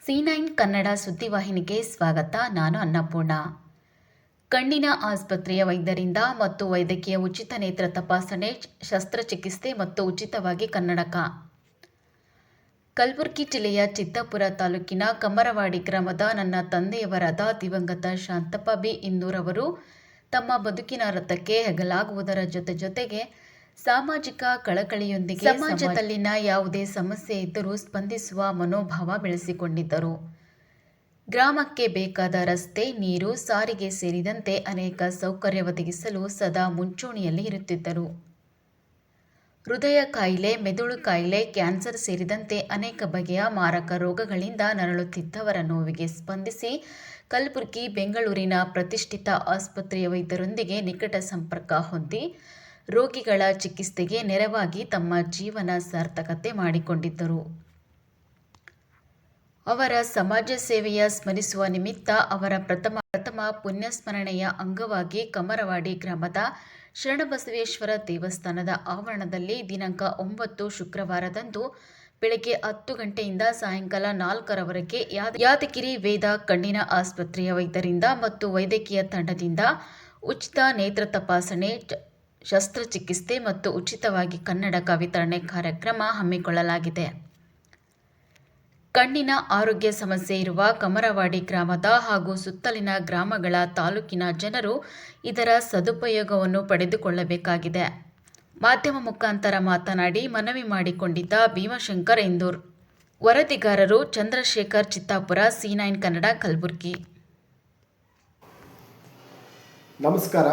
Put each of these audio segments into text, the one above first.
C9 Kannada ಸುದ್ದಿವಾಹಿನಿಗೆ ಸ್ವಾಗತ. ನಾನು ಅನ್ನಪೂರ್ಣ. ಕಣ್ಣಿನ ಆಸ್ಪತ್ರೆಯ ವೈದ್ಯರಿಂದ ಮತ್ತು ವೈದ್ಯಕೀಯ ಉಚಿತ ನೇತ್ರ ತಪಾಸಣೆ, ಶಸ್ತ್ರಚಿಕಿತ್ಸೆ ಮತ್ತು ಉಚಿತವಾಗಿ ಕನ್ನಡಕ. ಕಲಬುರಗಿ ಜಿಲ್ಲೆಯ ಚಿತ್ತಾಪುರ ತಾಲೂಕಿನ ಕಮ್ಮರವಾಡಿ ಗ್ರಾಮದ ನನ್ನ ತಂದೆಯವರಾದ ದಿವಂಗತ ಶಾಂತಪ್ಪ ಬಿ. ಇಂದೂರ್ ಅವರು ತಮ್ಮ ಬದುಕಿನ ರಥಕ್ಕೆ ಹೆಗಲಾಗುವುದರ ಜೊತೆಗೆ ಸಾಮಾಜಿಕ ಕಳಕಳಿಯೊಂದಿಗೆ ಸಮಾಜದಲ್ಲಿನ ಯಾವುದೇ ಸಮಸ್ಯೆ ಇದ್ದರೂ ಸ್ಪಂದಿಸುವ ಮನೋಭಾವ ಬೆಳೆಸಿಕೊಂಡಿದ್ದರು. ಗ್ರಾಮಕ್ಕೆ ಬೇಕಾದ ರಸ್ತೆ, ನೀರು, ಸಾರಿಗೆ ಸೇರಿದಂತೆ ಅನೇಕ ಸೌಕರ್ಯ ಒದಗಿಸಲು ಸದಾ ಮುಂಚೂಣಿಯಲ್ಲಿ ಇರುತ್ತಿದ್ದರು. ಹೃದಯ ಕಾಯಿಲೆ, ಮೆದುಳು ಕಾಯಿಲೆ, ಕ್ಯಾನ್ಸರ್ ಸೇರಿದಂತೆ ಅನೇಕ ಬಗೆಯ ಮಾರಕ ರೋಗಗಳಿಂದ ನರಳುತ್ತಿದ್ದವರ ನೋವಿಗೆ ಸ್ಪಂದಿಸಿ ಕಲಬುರಗಿ, ಬೆಂಗಳೂರಿನ ಪ್ರತಿಷ್ಠಿತ ಆಸ್ಪತ್ರೆಯ ವೈದ್ಯರೊಂದಿಗೆ ನಿಕಟ ಸಂಪರ್ಕ ಹೊಂದಿ ರೋಗಿಗಳ ಚಿಕಿತ್ಸೆಗೆ ನೆರವಾಗಿ ತಮ್ಮ ಜೀವನ ಸಾರ್ಥಕತೆ ಮಾಡಿಕೊಂಡಿದ್ದರು. ಅವರ ಸಮಾಜ ಸೇವೆಯ ಸ್ಮರಿಸುವ ನಿಮಿತ್ತ ಅವರ ಪ್ರಥಮ ಪುಣ್ಯಸ್ಮರಣೆಯ ಅಂಗವಾಗಿ ಕಮ್ಮರವಾಡಿ ಗ್ರಾಮದ ಶರಣಬಸವೇಶ್ವರ ದೇವಸ್ಥಾನದ ಆವರಣದಲ್ಲಿ ದಿನಾಂಕ 9 ಶುಕ್ರವಾರದಂದು ಬೆಳಗ್ಗೆ 10 ಗಂಟೆಯಿಂದ ಸಾಯಂಕಾಲ 4ರವರೆಗೆ ಯಾದಗಿರಿ ವೇದ ಕಣ್ಣಿನ ಆಸ್ಪತ್ರೆಯ ವೈದ್ಯರಿಂದ ಮತ್ತು ವೈದ್ಯಕೀಯ ತಂಡದಿಂದ ಉಚಿತ ನೇತ್ರ ತಪಾಸಣೆ, ಶಸ್ತ್ರಚಿಕಿತ್ಸೆ ಮತ್ತು ಉಚಿತವಾಗಿ ಕನ್ನಡಕ ವಿತರಣೆ ಕಾರ್ಯಕ್ರಮ ಹಮ್ಮಿಕೊಳ್ಳಲಾಗಿದೆ. ಕಣ್ಣಿನ ಆರೋಗ್ಯ ಸಮಸ್ಯೆ ಇರುವ ಕಮ್ಮರವಾಡಿ ಗ್ರಾಮದ ಹಾಗೂ ಸುತ್ತಲಿನ ಗ್ರಾಮಗಳ ತಾಲೂಕಿನ ಜನರು ಇದರ ಸದುಪಯೋಗವನ್ನು ಪಡೆದುಕೊಳ್ಳಬೇಕಾಗಿದೆ. ಮಾಧ್ಯಮ ಮುಖಾಂತರ ಮಾತನಾಡಿ ಮನವಿ ಮಾಡಿಕೊಂಡಿದ್ದ ಭೀಮಶಂಕರ್ ಇಂದೂರ್. ವರದಿಗಾರರು ಚಂದ್ರಶೇಖರ್ ಚಿತ್ತಾಪುರ, C9 ಕನ್ನಡ, ಕಲಬುರಗಿ. ನಮಸ್ಕಾರ.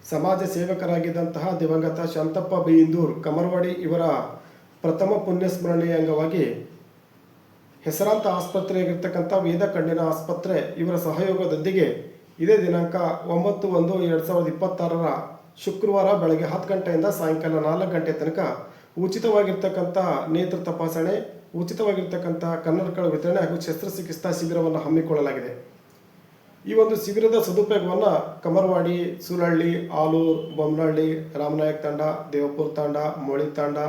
ಸಮಾಜ ಸೇವಕರಾಗಿದ್ದಂತಹ ದಿವಂಗತ ಶಾಂತಪ್ಪ ಬಿ. ಇಂದೂರ್ ಕಮ್ಮರವಾಡಿ ಇವರ ಪ್ರಥಮ ಪುಣ್ಯಸ್ಮರಣೆಯ ಅಂಗವಾಗಿ ಹೆಸರಾಂತ ಆಸ್ಪತ್ರೆಯಾಗಿರ್ತಕ್ಕಂಥ ವೇದ ಕಣ್ಣಿನ ಆಸ್ಪತ್ರೆ ಇವರ ಸಹಯೋಗದೊಂದಿಗೆ ಇದೇ ದಿನಾಂಕ 9/1/2026 ಶುಕ್ರವಾರ ಬೆಳಗ್ಗೆ 10 ಗಂಟೆಯಿಂದ ಸಾಯಂಕಾಲ 4 ಗಂಟೆ ತನಕ ಉಚಿತವಾಗಿರ್ತಕ್ಕಂಥ ನೇತ್ರ ತಪಾಸಣೆ, ಉಚಿತವಾಗಿರ್ತಕ್ಕಂಥ ಕನ್ನಡಕಗಳ ವಿತರಣೆ ಹಾಗೂ ಶಸ್ತ್ರಚಿಕಿತ್ಸಾ ಶಿಬಿರವನ್ನು ಹಮ್ಮಿಕೊಳ್ಳಲಾಗಿದೆ. ಈ ಒಂದು ಶಿಬಿರದ ಸದುಪಯೋಗವನ್ನು ಕಮ್ಮರವಾಡಿ, ಸೂಲಹಳ್ಳಿ, ಆಲೂರು, ಬೊಮ್ಮನಹಳ್ಳಿ, ರಾಮನಾಯಕ್ ತಾಂಡ, ದೇವಪುರ ತಾಂಡ, ಮೋಳಿ ತಾಂಡ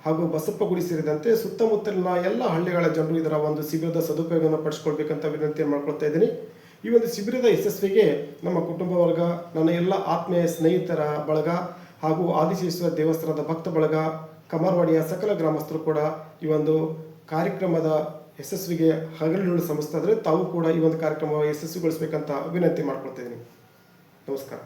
ಹಾಗೂ ಬಸಪ್ಪಗುಡಿ ಸೇರಿದಂತೆ ಸುತ್ತಮುತ್ತಲಿನ ಎಲ್ಲ ಹಳ್ಳಿಗಳ ಜನರು ಇದರ ಒಂದು ಶಿಬಿರದ ಸದುಪಯೋಗವನ್ನು ಪಡಿಸ್ಕೊಳ್ಬೇಕಂತ ವಿನಂತಿ ಮಾಡ್ಕೊಳ್ತಾ ಇದ್ದೀನಿ. ಈ ಒಂದು ಶಿಬಿರದ ಯಶಸ್ವಿಗೆ ನಮ್ಮ ಕುಟುಂಬ ವರ್ಗ, ನನ್ನ ಎಲ್ಲ ಆತ್ಮೀಯ ಸ್ನೇಹಿತರ ಬಳಗ ಹಾಗೂ ಆದಿಶೇಶ್ವರ ದೇವಸ್ಥಾನದ ಭಕ್ತ ಬಳಗ, ಕಮ್ಮರವಾಡಿಯ ಸಕಲ ಗ್ರಾಮಸ್ಥರು ಕೂಡ ಈ ಒಂದು ಕಾರ್ಯಕ್ರಮದ ಯಶಸ್ವಿಗೆ ಹಗಲಿರುಳು ಶ್ರಮಿಸ್ತಾ ಇದ್ದಾರೆ. ತಾವು ಕೂಡ ಈ ಒಂದು ಕಾರ್ಯಕ್ರಮ ಯಶಸ್ವಿಗೊಳಿಸಬೇಕಂತ ವಿನಂತಿ ಮಾಡ್ಕೊಳ್ತಾ ಇದ್ದೀನಿ. ನಮಸ್ಕಾರ.